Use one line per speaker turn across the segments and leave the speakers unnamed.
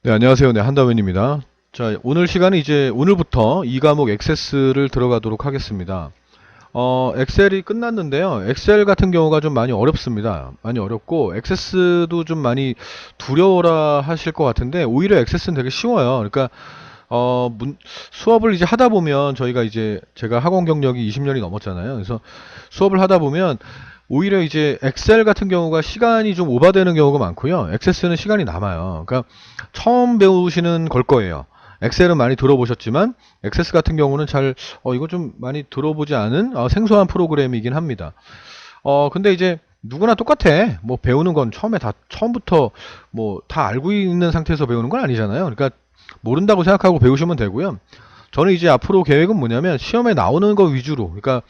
네, 안녕하세요. 네, 한다면입니다. 자, 오늘 시간은 이제 오늘부터 이 과목 액세스를 들어가도록 하겠습니다. 엑셀이 끝났는데요. 엑셀 같은 경우가 좀 많이 어렵습니다. 많이 어렵고, 액세스도 좀 많이 두려워라 하실 것 같은데, 오히려 액세스는 되게 쉬워요. 그러니까, 수업을 이제 하다 보면, 저희가 이제, 제가 학원 경력이 20년이 넘었잖아요. 그래서 수업을 하다 보면, 오히려 이제 엑셀 같은 경우가 시간이 좀 오버되는 경우가 많고요. 액세스는 시간이 남아요. 그러니까 처음 배우시는 걸 거예요. 엑셀은 많이 들어보셨지만 액세스 같은 경우는 잘 이거 좀 많이 들어보지 않은 생소한 프로그램이긴 합니다. 근데 이제 누구나 똑같아. 뭐 배우는 건 처음부터 뭐 다 알고 있는 상태에서 배우는 건 아니잖아요. 그러니까 모른다고 생각하고 배우시면 되고요. 저는 이제 앞으로 계획은 뭐냐면 시험에 나오는 거 위주로, 그러니까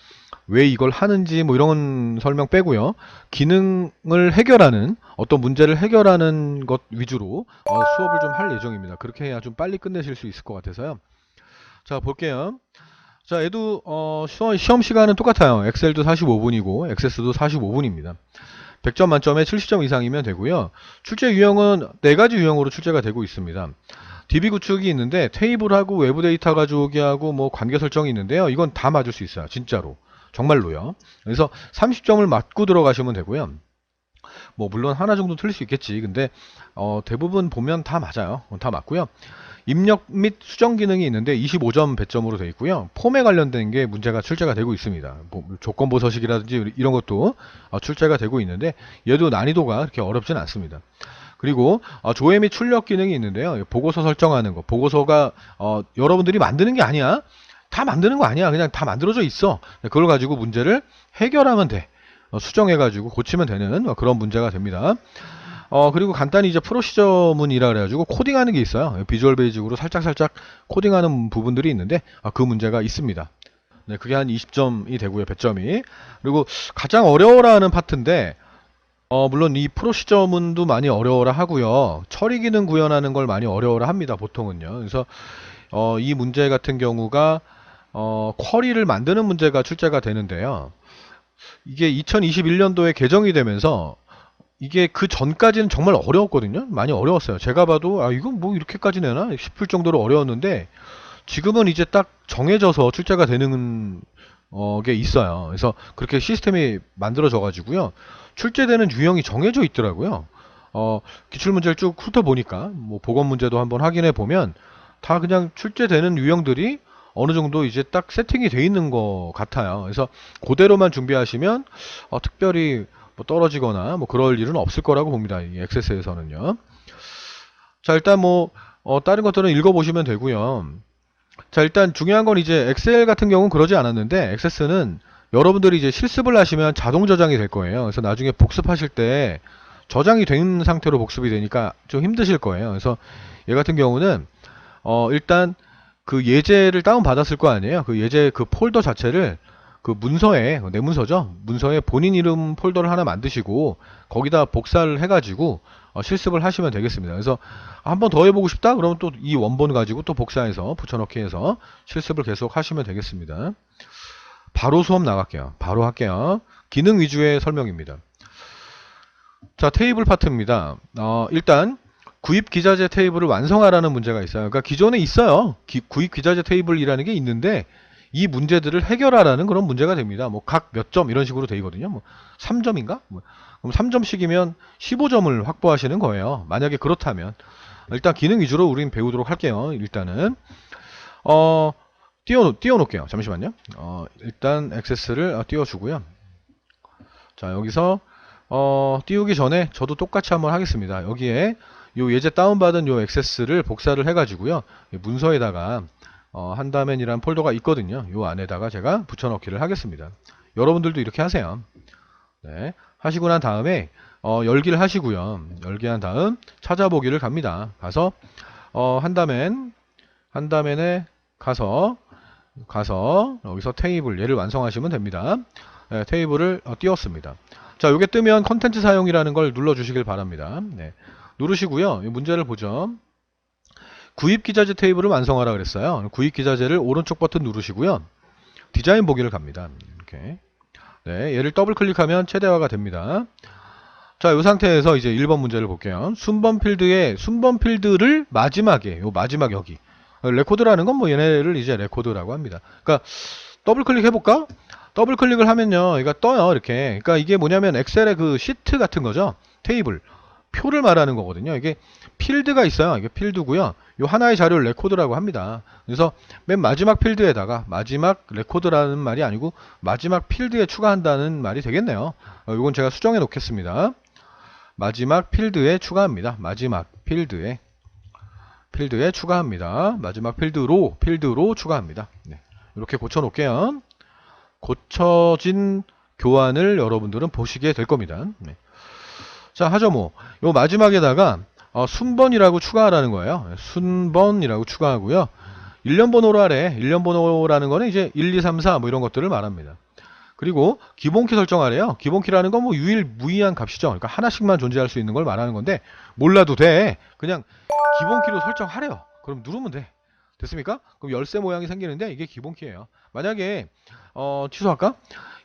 왜 이걸 하는지 뭐 이런 설명 빼고요. 기능을 해결하는 어떤 문제를 해결하는 것 위주로 수업을 좀 할 예정입니다. 그렇게 해야 좀 빨리 끝내실 수 있을 것 같아서요. 자, 볼게요. 자, 얘도 시험 시간은 똑같아요. 엑셀도 45분이고 액세스도 45분입니다. 100점 만점에 70점 이상이면 되고요. 출제 유형은 4가지 유형으로 출제가 되고 있습니다. DB 구축이 있는데 테이블하고 외부 데이터 가져오기 하고 뭐 관계 설정이 있는데요. 이건 다 맞을 수 있어요. 진짜로. 정말로요. 그래서 30점을 맞고 들어가시면 되고요. 뭐 물론 하나 정도 틀릴 수 있겠지. 근데 대부분 보면 다 맞아요. 다 맞고요. 입력 및 수정 기능이 있는데 25점 배점으로 되어 있고요. 폼에 관련된 게 문제가 출제가 되고 있습니다. 뭐 조건부 서식이라든지 이런 것도 출제가 되고 있는데 얘도 난이도가 그렇게 어렵진 않습니다. 그리고 조회 및 출력 기능이 있는데요. 보고서 설정하는 거. 보고서가 여러분들이 만드는 게 아니야. 다 만드는 거 아니야. 그냥 다 만들어져 있어. 그걸 가지고 문제를 해결하면 돼. 수정해가지고 고치면 되는 그런 문제가 됩니다. 그리고 간단히 이제 프로시저문이라 그래가지고 코딩하는 게 있어요. 비주얼 베이직으로 살짝살짝 코딩하는 부분들이 있는데 그 문제가 있습니다. 네, 그게 한 20점이 되고요. 배점이. 그리고 가장 어려워라 하는 파트인데 물론 이 프로시저문도 많이 어려워라 하고요. 처리 기능 구현하는 걸 많이 어려워라 합니다. 보통은요. 그래서 이 문제 같은 경우가 쿼리를 만드는 문제가 출제가 되는데요. 이게 2021년도에 개정이 되면서 이게 그 전까지는 정말 어려웠거든요. 많이 어려웠어요. 제가 봐도 이건 뭐 이렇게까지 내나 싶을 정도로 어려웠는데 지금은 이제 딱 정해져서 출제가 되는 게 있어요. 그래서 그렇게 시스템이 만들어져 가지고요. 출제되는 유형이 정해져 있더라고요. 기출문제를 쭉 훑어보니까 뭐 보건 문제도 한번 확인해 보면 다 그냥 출제되는 유형들이 어느 정도 이제 딱 세팅이 돼 있는 것 같아요. 그래서 그대로만 준비하시면 특별히 뭐 떨어지거나 뭐 그럴 일은 없을 거라고 봅니다. 이 액세스에서는요. 자, 일단 뭐 다른 것들은 읽어보시면 되고요. 자, 일단 중요한 건 이제 엑셀 같은 경우는 그러지 않았는데 액세스는 여러분들이 이제 실습을 하시면 자동 저장이 될 거예요. 그래서 나중에 복습하실 때 저장이 된 상태로 복습이 되니까 좀 힘드실 거예요. 그래서 얘 같은 경우는 일단 그 예제를 다운 받았을 거 아니에요. 그 예제 그 폴더 자체를 그 문서에 내 문서죠. 문서에 본인 이름 폴더를 하나 만드시고 거기다 복사를 해가지고 실습을 하시면 되겠습니다. 그래서 한 번 더 해보고 싶다? 그러면 또 이 원본 가지고 또 복사해서 붙여넣기 해서 실습을 계속 하시면 되겠습니다. 바로 수업 나갈게요. 바로 할게요. 기능 위주의 설명입니다. 자, 테이블 파트입니다. 일단 구입 기자재 테이블을 완성하라는 문제가 있어요. 그러니까 기존에 있어요. 구입 기자재 테이블이라는 게 있는데 이 문제들을 해결하라는 그런 문제가 됩니다. 뭐 각 몇 점 이런 식으로 되거든요. 뭐 3점인가? 그럼 3점씩이면 15점을 확보하시는 거예요. 만약에 그렇다면 일단 기능 위주로 우린 배우도록 할게요. 일단은 띄워놓을게요. 잠시만요. 일단 액세스를 띄워주고요. 자, 여기서 띄우기 전에 저도 똑같이 한번 하겠습니다. 여기에 요 예제 다운받은 요 액세스를 복사를 해가지고요. 문서에다가 한다면이란 폴더가 있거든요. 요 안에다가 제가 붙여넣기를 하겠습니다. 여러분들도 이렇게 하세요. 네, 하시고 난 다음에 열기를 하시고요. 열기한 다음 찾아보기를 갑니다. 가서 한다면에 가서 여기서 테이블 얘를 완성하시면 됩니다. 네, 테이블을 띄웠습니다. 자, 요게 뜨면 컨텐츠 사용이라는 걸 눌러 주시길 바랍니다. 네, 누르시고요. 이 문제를 보죠. 구입 기자재 테이블을 완성하라 그랬어요. 구입 기자재를 오른쪽 버튼 누르시고요. 디자인 보기를 갑니다. 이렇게. 네, 얘를 더블 클릭하면 최대화가 됩니다. 자, 이 상태에서 이제 1번 문제를 볼게요. 순번 필드에 순번 필드를 마지막에 요 마지막 여기 레코드라는 건 뭐 얘네를 이제 레코드라고 합니다. 그러니까 더블 클릭해 볼까? 더블 클릭을 하면요, 얘가 떠요 이렇게. 그러니까 이게 뭐냐면 엑셀의 그 시트 같은 거죠. 테이블 표를 말하는 거거든요. 이게 필드가 있어요. 이게 필드고요. 요 하나의 자료를 레코드라고 합니다. 그래서 맨 마지막 필드에다가 마지막 레코드라는 말이 아니고 마지막 필드에 추가한다는 말이 되겠네요. 요건 제가 수정해 놓겠습니다. 마지막 필드에 추가합니다. 마지막 필드에 추가합니다. 마지막 필드로 추가합니다. 네. 이렇게 고쳐 놓을게요. 고쳐진 교환을 여러분들은 보시게 될 겁니다. 네. 자, 하죠 뭐. 요 마지막에다가 순번이라고 추가하라는 거예요. 순번이라고 추가하고요. 일련 번호로 하래. 일련 번호라는 거는 이제 1, 2, 3, 4 뭐 이런 것들을 말합니다. 그리고 기본키 설정하래요. 기본키라는 건 뭐 유일무이한 값이죠. 그러니까 하나씩만 존재할 수 있는 걸 말하는 건데 몰라도 돼. 그냥 기본키로 설정하래요. 그럼 누르면 돼. 됐습니까? 그럼 열쇠 모양이 생기는데 이게 기본키예요. 만약에 취소할까?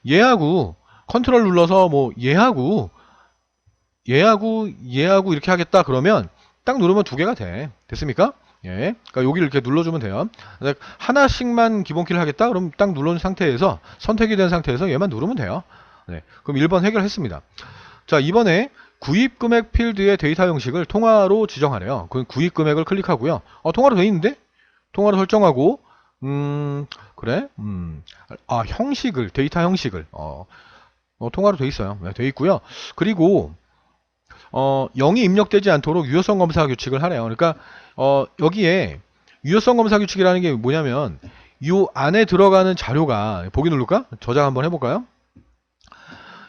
얘하고 컨트롤 눌러서 뭐 얘하고 이렇게 하겠다 그러면 딱 누르면 두 개가 돼. 됐습니까? 예. 그러니까 여기를 이렇게 눌러주면 돼요. 하나씩만 기본키를 하겠다 그럼 딱 누른 상태에서 선택이 된 상태에서 얘만 누르면 돼요. 네. 그럼 1번 해결했습니다. 자, 이번에 구입 금액 필드의 데이터 형식을 통화로 지정하래요. 그 구입 금액을 클릭하고요. 통화로 돼 있는데? 통화로 설정하고 그래? 형식을 데이터 형식을 통화로 돼 있어요. 네, 돼 있고요. 그리고 0이 입력되지 않도록 유효성 검사 규칙을 하래요. 그러니까 여기에 유효성 검사 규칙이라는 게 뭐냐면 이 안에 들어가는 자료가 보기 누를까? 저장 한번 해볼까요?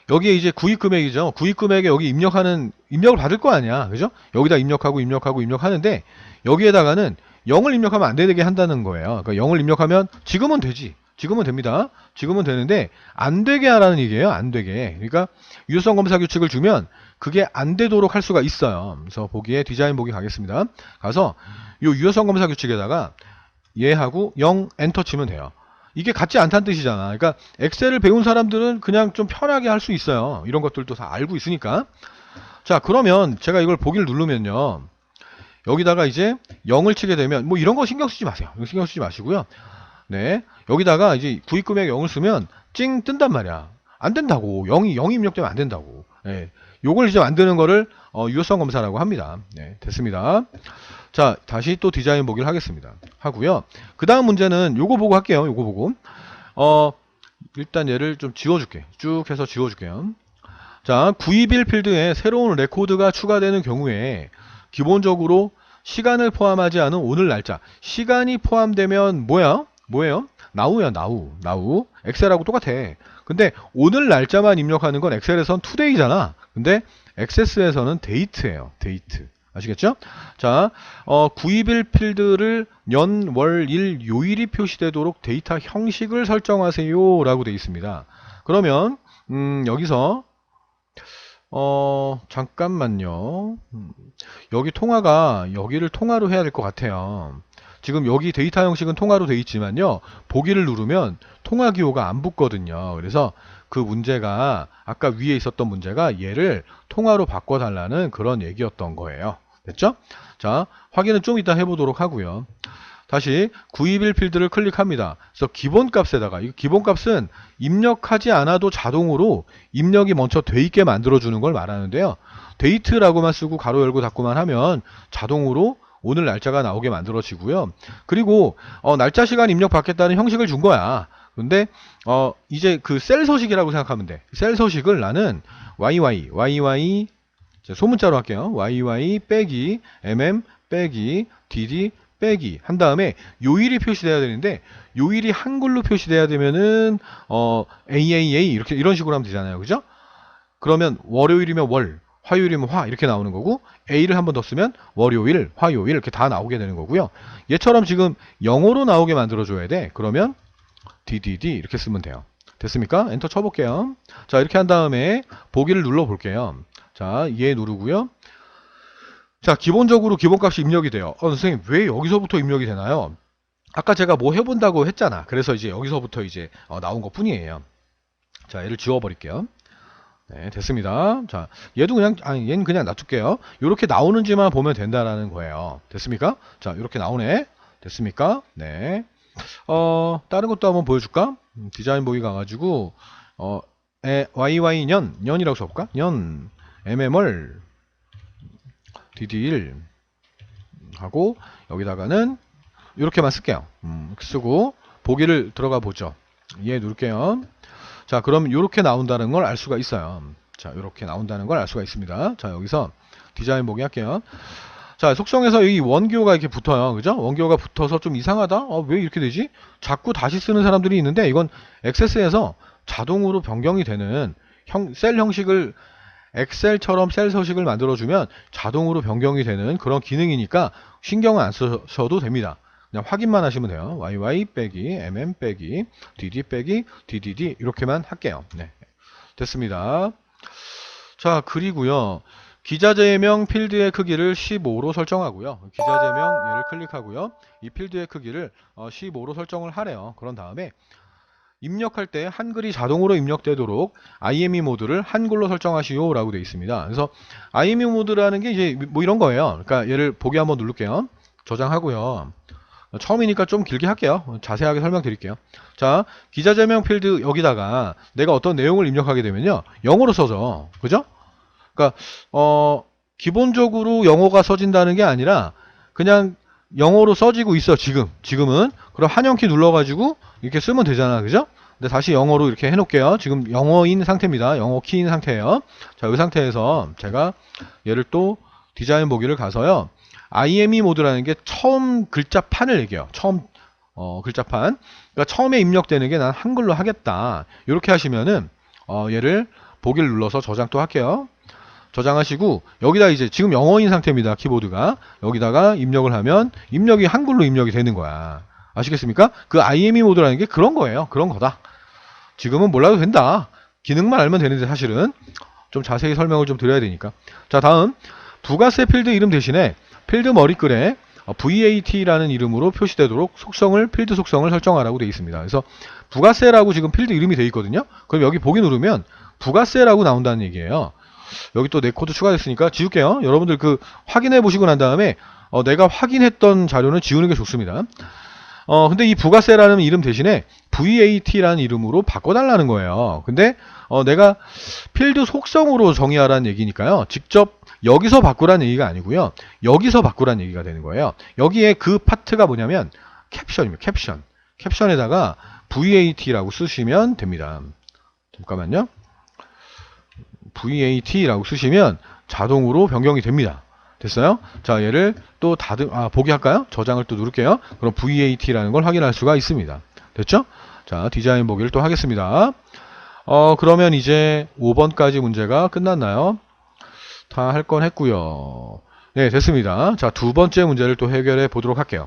여기에 이제 구입 금액이죠. 구입 금액에 여기 입력을 받을 거 아니야. 그죠? 여기다 입력하는데 여기에다가는 0을 입력하면 안 되게 한다는 거예요. 그러니까 0을 입력하면 지금은 되지. 지금은 됩니다. 지금은 되는데 안 되게 하라는 얘기예요. 안 되게. 그러니까 유효성 검사 규칙을 주면 그게 안 되도록 할 수가 있어요. 그래서 보기에 디자인 보기 가겠습니다. 가서 이 유효성 검사 규칙에다가 얘하고 0 엔터 치면 돼요. 이게 같지 않다는 뜻이잖아. 그러니까 엑셀을 배운 사람들은 그냥 좀 편하게 할 수 있어요. 이런 것들도 다 알고 있으니까. 자, 그러면 제가 이걸 보기를 누르면요. 여기다가 이제 0을 치게 되면 뭐 이런 거 신경 쓰지 마세요. 신경 쓰지 마시고요. 네. 여기다가 이제 구입금액 0을 쓰면 찡 뜬단 말이야. 안 된다고. 0이 입력되면 안 된다고. 네. 요걸 이제 만드는 거를 유효성 검사라고 합니다. 네. 됐습니다. 자, 다시 또 디자인 보기를 하겠습니다. 하고요. 그 다음 문제는 요거 보고 할게요. 요거 보고. 일단 얘를 좀 지워줄게. 쭉 해서 지워줄게요. 자, 구입일 필드에 새로운 레코드가 추가되는 경우에 기본적으로 시간을 포함하지 않은 오늘 날짜. 시간이 포함되면 뭐예요? 나우야, 나우. 엑셀하고 똑같아. 근데 오늘 날짜만 입력하는 건 엑셀에선 today잖아. 근데 액세스에서는 date예요. date. 아시겠죠? 자, 구입일 필드를 년, 월, 일, 요일이 표시되도록 데이터 형식을 설정하세요 라고 되어 있습니다. 그러면 여기서 잠깐만요. 여기 통화가 여기를 통화로 해야 될 것 같아요. 지금 여기 데이터 형식은 통화로 되어 있지만요. 보기를 누르면 통화 기호가 안 붙거든요. 그래서 그 문제가 아까 위에 있었던 문제가 얘를 통화로 바꿔달라는 그런 얘기였던 거예요. 됐죠? 자, 확인은 좀 이따 해보도록 하고요. 다시 구입일 필드를 클릭합니다. 그래서 기본값에다가 이 기본값은 입력하지 않아도 자동으로 입력이 먼저 돼 있게 만들어주는 걸 말하는데요. 데이트라고만 쓰고 가로 열고 닫고만 하면 자동으로 오늘 날짜가 나오게 만들어지고요. 그리고 날짜 시간 입력 받겠다는 형식을 준 거야. 근데 이제 그 셀 서식이라고 생각하면 돼. 셀 서식을 나는 YY 소문자로 할게요. YY 빼기 MM 빼기 DD 빼기 한 다음에 요일이 표시돼야 되는데 요일이 한글로 표시돼야 되면은 AAA 이런 식으로 하면 되잖아요. 그죠? 그러면 월요일이면 월, 화요일이면 화 이렇게 나오는 거고 A를 한 번 더 쓰면 월요일, 화요일 이렇게 다 나오게 되는 거고요. 얘처럼 지금 영어로 나오게 만들어 줘야 돼. 그러면 DDD 이렇게 쓰면 돼요. 됐습니까? 엔터 쳐볼게요. 자, 이렇게 한 다음에 보기를 눌러 볼게요. 자, 얘 누르고요. 자, 기본적으로 기본값이 입력이 돼요. 선생님, 왜 여기서부터 입력이 되나요? 아까 제가 뭐 해본다고 했잖아. 그래서 이제 여기서부터 이제 나온 것 뿐이에요. 자, 얘를 지워버릴게요. 네, 됐습니다. 자, 얘도 그냥, 아니, 얘는 그냥 놔둘게요. 이렇게 나오는지만 보면 된다라는 거예요. 됐습니까? 자, 이렇게 나오네. 됐습니까? 네. 다른 것도 한번 보여줄까? 디자인 보기 가가지고, 년이라고 써볼까? 년, mmol, dd1 하고, 여기다가는 이렇게만 쓸게요. 이렇게 쓰고, 보기를 들어가 보죠. 얘 누를게요. 자, 그럼 이렇게 나온다는 걸 알 수가 있어요. 자, 이렇게 나온다는 걸 알 수가 있습니다. 자, 여기서 디자인 보기 할게요. 자, 속성에서 이 원기호가 이렇게 붙어요. 그죠? 원기호가 붙어서 좀 이상하다? 왜 이렇게 되지? 자꾸 다시 쓰는 사람들이 있는데, 이건 액세스에서 자동으로 변경이 되는 셀 형식을, 엑셀처럼 셀 서식을 만들어주면 자동으로 변경이 되는 그런 기능이니까 신경을 안 쓰셔도 됩니다. 그냥 확인만 하시면 돼요. yy 빼기 mm 빼기 dd 빼기 ddd 이렇게만 할게요. 네, 됐습니다. 자, 그리고요, 기자재명 필드의 크기를 15로 설정하고요. 기자재명 얘를 클릭하고요. 이 필드의 크기를 15로 설정을 하래요. 그런 다음에 입력할 때 한글이 자동으로 입력되도록 IME 모드를 한글로 설정하시오 라고 되어 있습니다. 그래서 IME 모드라는 게 이제 뭐 이런 거예요. 그러니까 얘를 보기 한번 누를게요. 저장하고요. 처음이니까 좀 길게 할게요. 자세하게 설명드릴게요. 자, 기자재명 필드 여기다가 내가 어떤 내용을 입력하게 되면요, 영어로 써져. 그죠? 그러니까 기본적으로 영어가 써진다는 게 아니라 그냥 영어로 써지고 있어. 지금은. 그럼 한영키 눌러가지고 이렇게 쓰면 되잖아. 그죠? 근데 다시 영어로 이렇게 해놓을게요. 지금 영어인 상태입니다. 영어 키인 상태예요. 자, 이 상태에서 제가 얘를 또 디자인 보기를 가서요, IME 모드라는 게 처음 글자판을 얘기해요. 처음 글자판. 그러니까 처음에 입력되는 게 난 한글로 하겠다. 이렇게 하시면은 얘를 보기를 눌러서 저장 또 할게요. 저장하시고 여기다 이제 지금 영어인 상태입니다. 키보드가. 여기다가 입력을 하면 입력이 한글로 입력이 되는 거야. 아시겠습니까? 그 IME 모드라는 게 그런 거예요. 그런 거다. 지금은 몰라도 된다. 기능만 알면 되는데 사실은 좀 자세히 설명을 좀 드려야 되니까. 자, 다음 부가세 필드 이름 대신에 필드 머리글에 VAT라는 이름으로 표시되도록 필드 속성을 설정하라고 되어 있습니다. 그래서 부가세라고 지금 필드 이름이 되어 있거든요. 그럼 여기 보기 누르면 부가세라고 나온다는 얘기예요. 여기 또 내 코드 추가됐으니까 지울게요. 여러분들 그 확인해 보시고 난 다음에 내가 확인했던 자료는 지우는 게 좋습니다. 근데 이 부가세라는 이름 대신에 VAT라는 이름으로 바꿔달라는 거예요. 근데 내가 필드 속성으로 정의하라는 얘기니까요, 직접 여기서 바꾸라는 얘기가 아니고요, 여기서 바꾸라는 얘기가 되는 거예요. 여기에 그 파트가 뭐냐면 캡션입니다. 캡션에다가 VAT라고 쓰시면 됩니다. 잠깐만요. VAT라고 쓰시면 자동으로 변경이 됩니다. 됐어요? 자, 얘를 또 보기 할까요? 저장을 또 누를게요. 그럼 VAT라는 걸 확인할 수가 있습니다. 됐죠? 자, 디자인 보기를 또 하겠습니다. 그러면 이제 5번까지 문제가 끝났나요? 다 할 건 했고요. 네, 됐습니다. 자, 두 번째 문제를 또 해결해 보도록 할게요.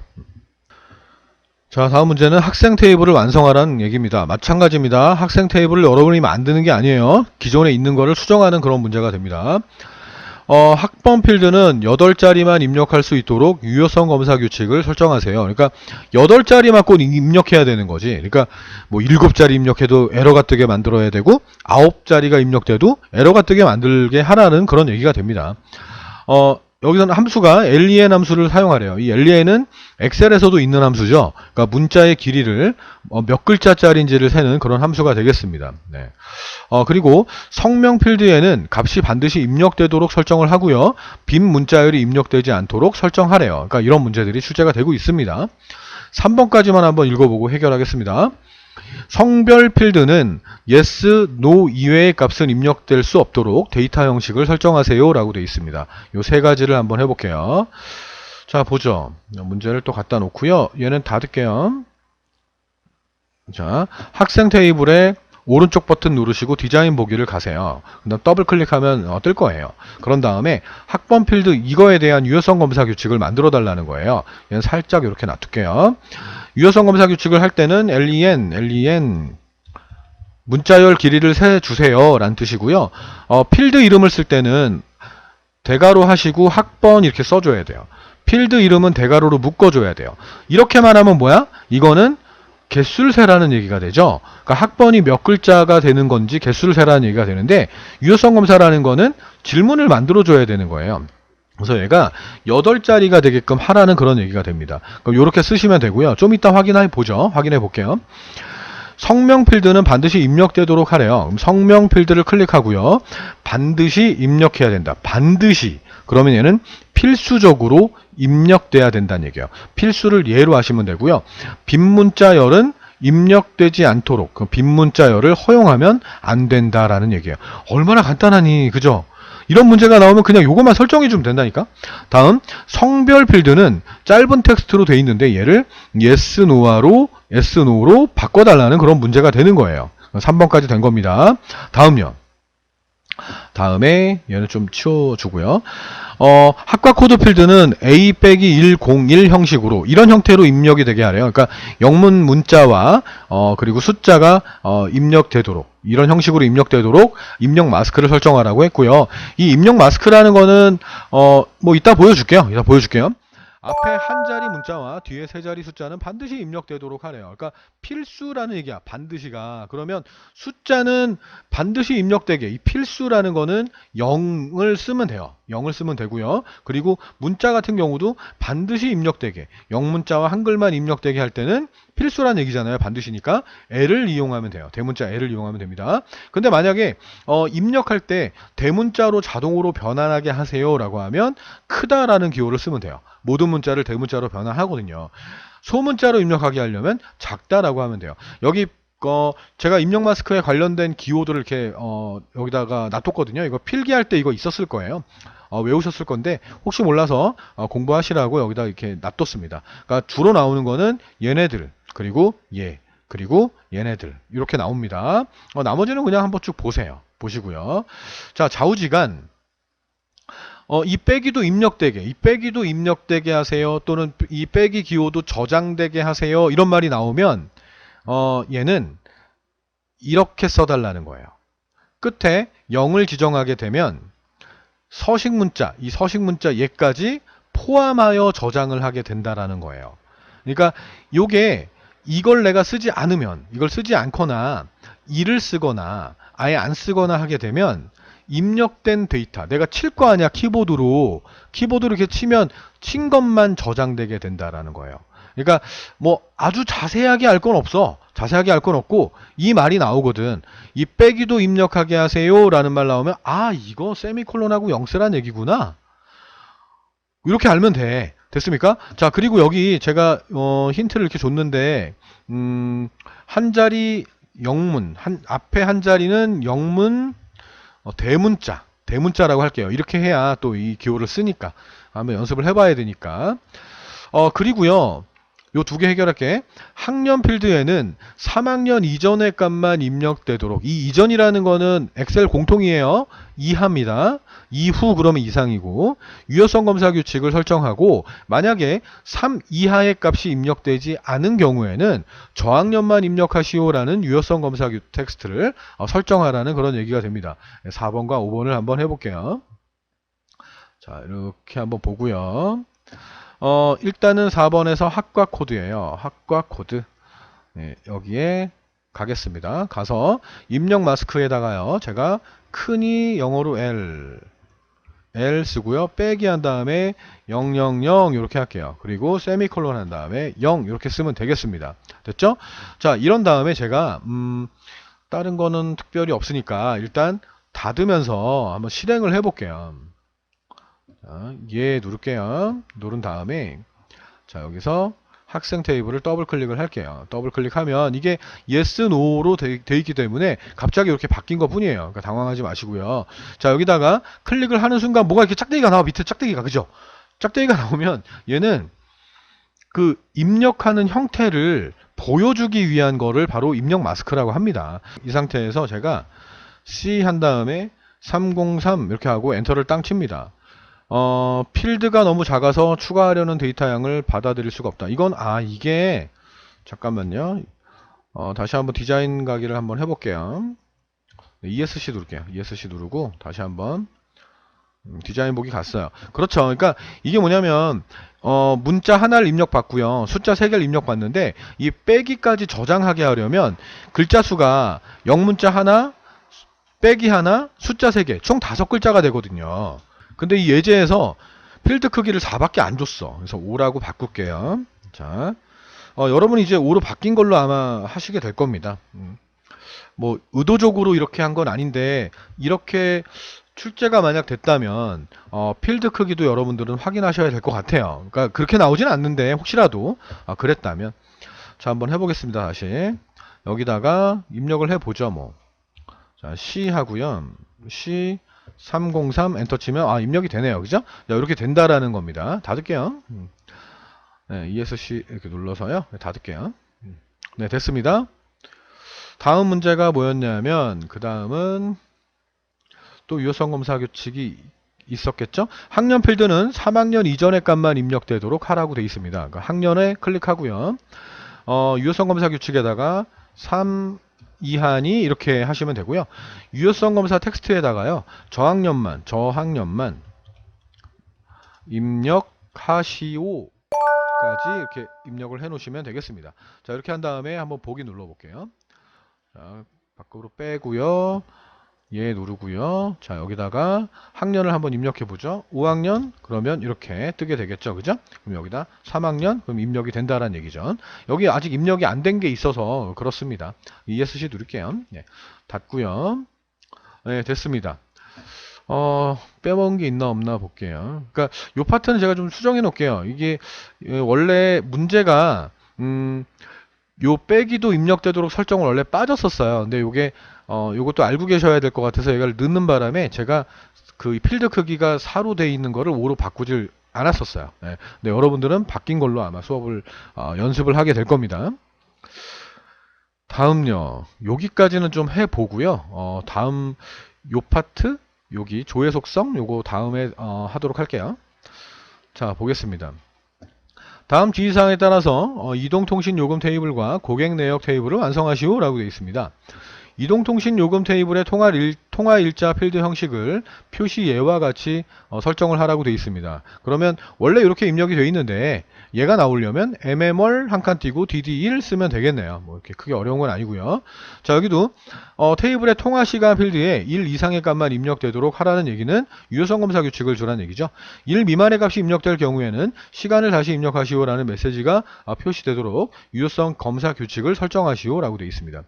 자, 다음 문제는 학생 테이블을 완성하라는 얘기입니다. 마찬가지입니다. 학생 테이블을 여러분이 만드는 게 아니에요. 기존에 있는 거를 수정하는 그런 문제가 됩니다. 학번 필드는 8자리만 입력할 수 있도록 유효성 검사 규칙을 설정하세요. 그러니까 8자리만 꼭 입력해야 되는 거지. 그러니까 뭐 7자리 입력해도 에러가 뜨게 만들어야 되고 9자리가 입력돼도 에러가 뜨게 만들게 하라는 그런 얘기가 됩니다. 여기서는 함수가 len 함수를 사용하래요. 이 len은 엑셀에서도 있는 함수죠. 그러니까 문자의 길이를 몇 글자짜리인지를 세는 그런 함수가 되겠습니다. 네. 그리고 성명 필드에는 값이 반드시 입력되도록 설정을 하고요, 빈 문자열이 입력되지 않도록 설정하래요. 그러니까 이런 문제들이 출제가 되고 있습니다. 3번까지만 한번 읽어보고 해결하겠습니다. 성별 필드는 yes, no 이외의 값은 입력될 수 없도록 데이터 형식을 설정하세요 라고 되어 있습니다. 요 세 가지를 한번 해볼게요. 자, 보죠. 문제를 또 갖다 놓고요, 얘는 닫을게요. 자, 학생 테이블에 오른쪽 버튼 누르시고 디자인 보기를 가세요. 그다음 더블 클릭하면 뜰 거예요. 그런 다음에 학번 필드 이거에 대한 유효성 검사 규칙을 만들어 달라는 거예요. 얘는 살짝 이렇게 놔둘게요. 유효성 검사 규칙을 할 때는 len 문자열 길이를 세 주세요 라는 뜻이고요. 필드 이름을 쓸 때는 대괄호 하시고 학번 이렇게 써줘야 돼요. 필드 이름은 대괄호로 묶어줘야 돼요. 이렇게만 하면 뭐야? 이거는 개수를 세라는 얘기가 되죠. 그러니까 학번이 몇 글자가 되는 건지 개수를 세라는 얘기가 되는데, 유효성 검사라는 거는 질문을 만들어 줘야 되는 거예요. 그래서 얘가 8자리가 되게끔 하라는 그런 얘기가 됩니다. 그럼 이렇게 쓰시면 되고요. 좀 이따 확인해 볼게요. 성명 필드는 반드시 입력되도록 하래요. 그럼 성명 필드를 클릭하고요. 반드시 입력해야 된다. 반드시. 그러면 얘는 필수적으로 입력돼야 된다는 얘기예요. 필수를 예로 하시면 되고요. 빈 문자열은 입력되지 않도록, 그 빈 문자열을 허용하면 안 된다라는 얘기예요. 얼마나 간단하니, 그죠? 이런 문제가 나오면 그냥 요것만 설정해 주면 된다니까. 다음, 성별 필드는 짧은 텍스트로 돼 있는데 얘를 yes, no로 바꿔달라는 그런 문제가 되는 거예요. 3번까지 된 겁니다. 다음요. 다음에 얘는 좀 치워주고요. 학과 코드 필드는 A-101 형식으로 이런 형태로 입력이 되게 하래요. 그러니까 영문 문자와 그리고 숫자가 입력되도록, 이런 형식으로 입력되도록 입력 마스크를 설정하라고 했고요. 이 입력 마스크라는 거는 뭐 이따 보여줄게요. 앞에 한 자리 문자와 뒤에 세 자리 숫자는 반드시 입력되도록 하래요. 그러니까 필수라는 얘기야. 반드시가. 그러면 숫자는 반드시 입력되게, 이 필수라는 거는 0을 쓰면 돼요. 0을 쓰면 되고요. 그리고 문자 같은 경우도 반드시 입력되게, 영문자와 한글만 입력되게 할 때는 필수라는 얘기잖아요. 반드시니까 L을 이용하면 돼요. 대문자 L을 이용하면 됩니다. 근데 만약에 입력할 때 대문자로 자동으로 변환하게 하세요 라고 하면 크다라는 기호를 쓰면 돼요. 모든 문자를 대문자로 변환하거든요. 소문자로 입력하게 하려면 작다라고 하면 돼요. 여기 제가 입력 마스크에 관련된 기호들을 이렇게 여기다가 놔뒀거든요. 이거 필기할 때 이거 있었을 거예요. 외우셨을 건데 혹시 몰라서 공부하시라고 여기다 이렇게 놔뒀습니다. 그러니까 주로 나오는 거는 얘네들, 그리고 그리고 얘네들 이렇게 나옵니다. 나머지는 그냥 한번 쭉 보시고요. 자, 좌우지간 이 빼기도 입력되게 하세요. 또는 이 빼기 기호도 저장되게 하세요. 이런 말이 나오면 얘는 이렇게 써달라는 거예요. 끝에 0을 지정하게 되면 서식문자, 이 서식문자 얘까지 포함하여 저장을 하게 된다라는 거예요. 그러니까 요게 이걸 내가 쓰지 않으면, 이걸 쓰지 않거나 이를 쓰거나 아예 안 쓰거나 하게 되면 입력된 데이터, 내가 칠 거 아니야. 키보드로 이렇게 치면 친 것만 저장되게 된다라는 거예요. 그러니까 뭐 아주 자세하게 알 건 없고 이 말이 나오거든. 이 빼기도 입력하게 하세요 라는 말 나오면 이거 세미콜론하고 0쓰란 얘기구나, 이렇게 알면 돼. 됐습니까? 자, 그리고 여기 제가 힌트를 이렇게 줬는데 한 자리 영문, 앞에 한 자리는 영문 대문자라고 할게요. 이렇게 해야 또 이 기호를 쓰니까 한번 연습을 해봐야 되니까. 그리고요, 요 두 개 해결할게. 학년 필드에는 3학년 이전의 값만 입력되도록, 이 이전이라는 거는 엑셀 공통이에요. 이하입니다. 이후 그러면 이상이고, 유효성 검사 규칙을 설정하고 만약에 3 이하의 값이 입력되지 않은 경우에는 저학년만 입력하시오라는 유효성 검사 텍스트를 설정하라는 그런 얘기가 됩니다. 4번과 5번을 한번 해볼게요. 자, 이렇게 한번 보고요. 일단은 4번에서 학과 코드예요. 학과 코드. 네, 여기에 가겠습니다. 가서 입력 마스크에다가요, 제가 큰이 영어로 L 쓰고요. 빼기 한 다음에 000 이렇게 할게요. 그리고 세미콜론 한 다음에 0 이렇게 쓰면 되겠습니다. 됐죠? 자, 이런 다음에 제가 다른 거는 특별히 없으니까 일단 닫으면서 한번 실행을 해볼게요. 자, 누를게요. 누른 다음에 자, 여기서 학생 테이블을 더블 클릭을 할게요. 더블 클릭하면 이게 yes, no로 돼 있기 때문에 갑자기 이렇게 바뀐 것 뿐이에요. 그러니까 당황하지 마시고요. 자, 여기다가 클릭을 하는 순간 뭐가 이렇게 짝대기가 나와. 밑에 짝대기가, 그죠? 짝대기가 나오면 얘는 그 입력하는 형태를 보여주기 위한 거를 바로 입력 마스크라고 합니다. 이 상태에서 제가 C 한 다음에 303 이렇게 하고 엔터를 땅 칩니다. 필드가 너무 작아서 추가하려는 데이터 양을 받아들일 수가 없다. 이건 이게 잠깐만요. 다시 한번 디자인 가기를 한번 해볼게요. ESC 누를게요. ESC 누르고 다시 한번 디자인 보기 갔어요. 그렇죠. 그러니까 이게 뭐냐면 문자 하나를 입력받고요. 숫자 3개를 입력받는데 이 빼기까지 저장하게 하려면 글자 수가 영문자 하나, 빼기 하나, 숫자 3개, 총 5글자가 되거든요. 근데 이 예제에서 필드 크기를 4밖에 안 줬어. 그래서 5라고 바꿀게요. 자, 여러분이 이제 5로 바뀐 걸로 아마 하시게 될 겁니다. 뭐 의도적으로 이렇게 한 건 아닌데 이렇게 출제가 만약 됐다면 필드 크기도 여러분들은 확인하셔야 될 것 같아요. 그러니까 그렇게 나오진 않는데 혹시라도 그랬다면 자 한번 해보겠습니다. 다시 여기다가 입력을 해보죠. 뭐 자 C 하고요. C 303 엔터 치면 입력이 되네요. 그죠? 자, 이렇게 된다라는 겁니다. 닫을게요. 네, ESC 이렇게 눌러서요. 네, 닫을게요. 네, 됐습니다. 다음 문제가 뭐였냐면 그 다음은 또 유효성 검사 규칙이 있었겠죠? 학년 필드는 3학년 이전의 값만 입력되도록 하라고 되어 있습니다. 그러니까 학년에 클릭하고요. 유효성 검사 규칙에다가 3 이하니 이렇게 하시면 되고요. 유효성 검사 텍스트에다가요. 저학년만 입력하시오 까지 이렇게 입력을 해 놓으시면 되겠습니다. 자, 이렇게 한 다음에 한번 보기 눌러 볼게요. 자, 밖으로 빼고요. 얘 누르고요. 자, 여기다가 학년을 한번 입력해 보죠. 5학년 그러면 이렇게 뜨게 되겠죠. 그죠? 그럼 여기다 3학년 그럼 입력이 된다라는 얘기죠. 여기 아직 입력이 안 된 게 있어서 그렇습니다. ESC 누를게요. 네, 닫고요. 네, 됐습니다. 빼먹은 게 있나 없나 볼게요. 그러니까 요 파트는 제가 좀 수정해 놓을게요. 이게 원래 문제가 요 빼기도 입력되도록 설정을 원래 빠졌었어요. 근데 요게 요것도 알고 계셔야 될 것 같아서 이걸 넣는 바람에 제가 그 필드 크기가 4로 돼 있는 거를 5로 바꾸질 않았었어요. 네. 근데 여러분들은 바뀐 걸로 아마 수업을 연습을 하게 될 겁니다. 다음요. 여기까지는 좀 해보고요. 다음 요 파트 여기 조회 속성 요거 다음에 하도록 할게요. 자, 보겠습니다. 다음 지시사항에 따라서 이동통신 요금 테이블과 고객 내역 테이블을 완성하시오 라고 되어 있습니다. 이동통신 요금 테이블의 통화일자 필드 형식을 표시 예와 같이 설정을 하라고 되어 있습니다. 그러면 원래 이렇게 입력이 되어 있는데 얘가 나오려면 MMR 한 칸 띄고 DD1 쓰면 되겠네요. 뭐 이렇게 크게 어려운 건 아니고요. 자, 여기도 테이블의 통화시간 필드에 1 이상의 값만 입력되도록 하라는 얘기는 유효성 검사 규칙을 주라는 얘기죠. 1 미만의 값이 입력될 경우에는 시간을 다시 입력하시오 라는 메시지가 표시되도록 유효성 검사 규칙을 설정하시오 라고 되어 있습니다.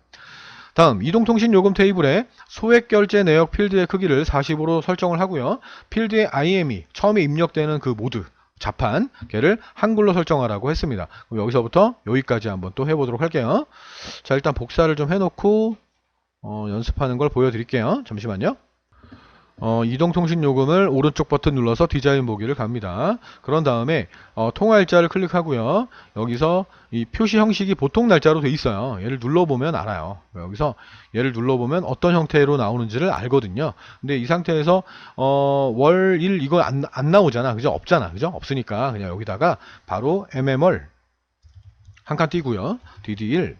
다음 이동통신 요금 테이블에 소액결제 내역 필드의 크기를 40으로 설정을 하고요. 필드의 IME 처음에 입력되는 그 모드 자판 걔를 한글로 설정하라고 했습니다. 그럼 여기서부터 여기까지 한번 또 해보도록 할게요. 자, 일단 복사를 좀 해놓고 연습하는 걸 보여드릴게요. 잠시만요. 이동통신 요금을 오른쪽 버튼 눌러서 디자인 보기를 갑니다. 그런 다음에 통화일자를 클릭하고요. 여기서 이 표시 형식이 보통 날짜로 돼 있어요. 얘를 눌러보면 알아요. 여기서 얘를 눌러보면 어떤 형태로 나오는지를 알거든요. 근데 이 상태에서 월, 일 이거 안 나오잖아. 그죠? 없잖아. 그죠? 없으니까 그냥 여기다가 바로 MMR 한 칸 띄고요. DD1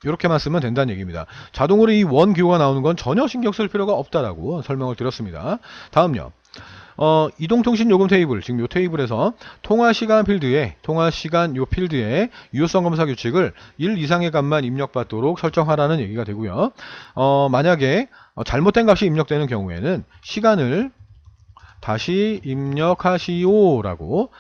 이렇게만 쓰면 된다는 얘기입니다. 자동으로 이 원 기호가 나오는 건 전혀 신경 쓸 필요가 없다라고 설명을 드렸습니다. 다음요. 이동통신 요금 테이블, 지금 요 테이블에서 통화시간 요 필드에 유효성 검사 규칙을 1 이상의 값만 입력받도록 설정하라는 얘기가 되고요. 만약에 잘못된 값이 입력되는 경우에는 시간을 다시 입력하시오라고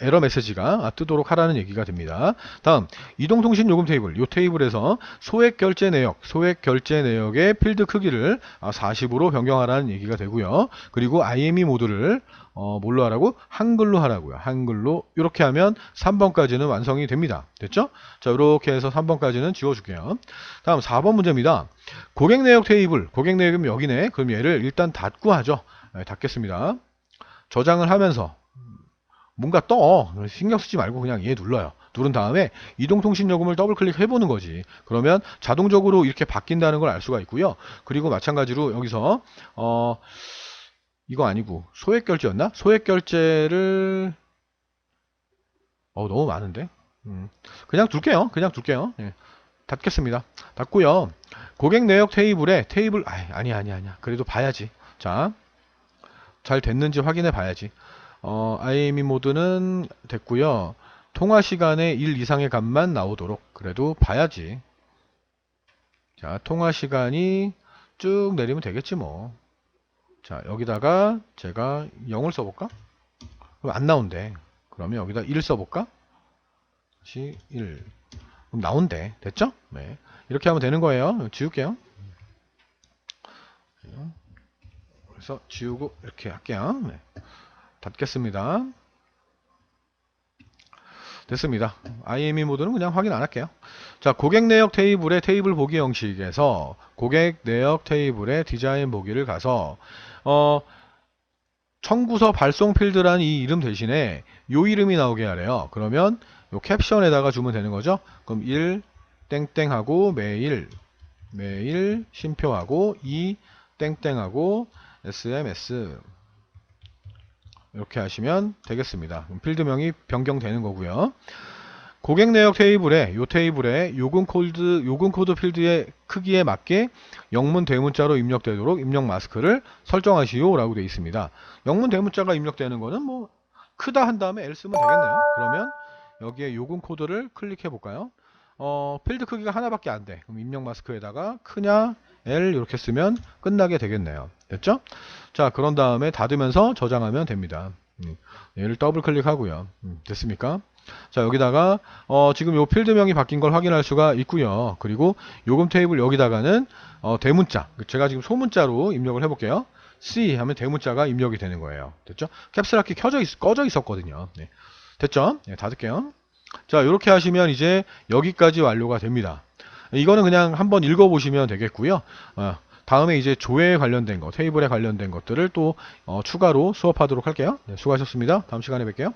에러 메시지가 뜨도록 하라는 얘기가 됩니다. 다음 이동통신 요금 테이블, 이 테이블에서 소액결제 내역의 필드 크기를 40으로 변경하라는 얘기가 되고요. 그리고 IME 모드를 뭘로 하라고? 한글로 하라고요. 한글로. 이렇게 하면 3번까지는 완성이 됩니다. 됐죠? 자, 이렇게 해서 3번까지는 지워줄게요. 다음 4번 문제입니다. 고객 내역 테이블, 고객 내역은 여기네. 그럼 얘를 일단 닫고 하죠. 네, 닫겠습니다. 저장을 하면서 뭔가 신경 쓰지 말고 그냥 얘 눌러요. 누른 다음에 이동통신요금을 더블 클릭해 보는 거지. 그러면 자동적으로 이렇게 바뀐다는 걸 알 수가 있고요. 그리고 마찬가지로 여기서 이거 아니고 소액결제였나? 소액결제를 너무 많은데 그냥 둘게요. 예. 닫겠습니다. 닫고요. 고객 내역 테이블에 아니야 그래도 봐야지. 자, 잘 됐는지 확인해 봐야지. IME 모드는 됐고요. 통화 시간에 1 이상의 값만 나오도록 그래도 봐야지. 자, 통화 시간이 쭉 내리면 되겠지 뭐. 자, 여기다가 제가 0을 써볼까? 그럼 안 나온대. 그러면 여기다 1 써볼까? 다시 1. 그럼 나온대. 됐죠? 네. 이렇게 하면 되는 거예요. 지울게요. 그래서 지우고 이렇게 할게요. 네. 닫겠습니다. 됐습니다. IME 모드는 그냥 확인 안 할게요. 자, 고객 내역 테이블의 테이블 보기 형식에서 고객 내역 테이블의 디자인 보기를 가서 청구서 발송 필드란 이 이름 대신에 요 이름이 나오게 하래요. 그러면 요 캡션에다가 주면 되는 거죠. 그럼 1 땡땡하고 매일 심표하고 2 땡땡하고 SMS 이렇게 하시면 되겠습니다. 그럼 필드명이 변경되는 거고요. 고객 내역 테이블에 요 테이블에 요금 코드 필드의 크기에 맞게 영문 대문자로 입력되도록 입력 마스크를 설정하시오 라고 되어 있습니다. 영문 대문자가 입력되는 거는 뭐 크다 한 다음에 L 쓰면 되겠네요. 그러면 여기에 요금 코드를 클릭해 볼까요? 필드 크기가 하나밖에 안 돼. 그럼 입력 마스크에다가 크냐 L 이렇게 쓰면 끝나게 되겠네요. 됐죠? 자, 그런 다음에 닫으면서 저장하면 됩니다. 얘를 더블 클릭하고요. 됐습니까? 자, 여기다가 지금 요 필드명이 바뀐 걸 확인할 수가 있고요. 그리고 요금 테이블 여기다가는 대문자, 제가 지금 소문자로 입력을 해볼게요. C 하면 대문자가 입력이 되는 거예요. 됐죠? 캡슐락키 꺼져 있었거든요. 네. 됐죠? 네, 닫을게요. 자, 이렇게 하시면 이제 여기까지 완료가 됩니다. 이거는 그냥 한번 읽어보시면 되겠고요. 다음에 이제 조회에 관련된 거, 테이블에 관련된 것들을 또 추가로 수업하도록 할게요. 네, 수고하셨습니다. 다음 시간에 뵐게요.